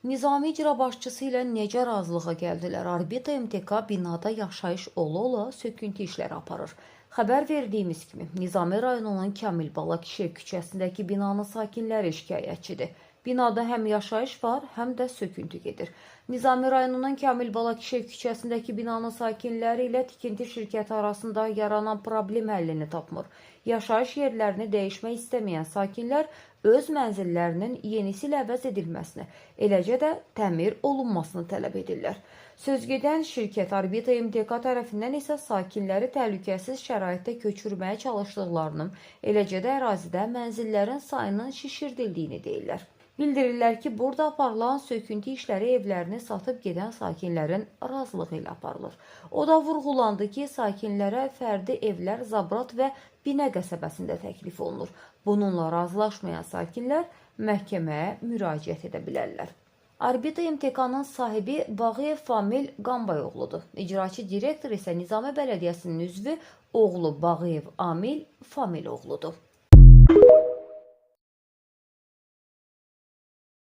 Nizami icra başçısı ilə necə razılığa gəldilər? Orbita MTK binada yaşayış ola-ola söküntü işləri aparır. Xəbər verdiyimiz kimi, Nizami rayonunun Kamil Balakişiyev küçəsindəki binanın sakinləri şikayətçidir. Binada həm yaşayış var, həm də söküntü gedir. Nizami rayonunun Kamil Balakişiyev küçəsindəki binanın sakinləri ilə tikinti şirkəti arasında yaranan problem həllini tapmır. Yaşayış yerlərini dəyişmək istəməyən sakinlər öz mənzillərinin yenisi ilə əvəz edilməsini, eləcə də təmir olunmasını tələb edirlər. Sözgedən şirkət Orbita MTK tərəfindən isə sakinləri təhlükəsiz şəraitdə köçürməyə çalışdıqlarını, eləcə də ərazidə mənzillərin sayının şişirdildiyini deyirlər. Bildirirlər ki, burada aparılan söküntü işləri evlərini satıb gedən sakinlərin razılığı ilə aparılır. O da vurğulandı ki, sakinlərə fərdi evlər Zabrat və Binə qəsəbəsində təklif olunur. Bununla razılaşmayan sakinlər məhkəməyə müraciət edə bilərlər. Orbita MTK-nın sahibi Bağıyev Famil Qambayoğludur. İcraçı direktor isə Nizami Bələdiyyəsinin üzvü oğlu Bağıyev Amil Familoğludur.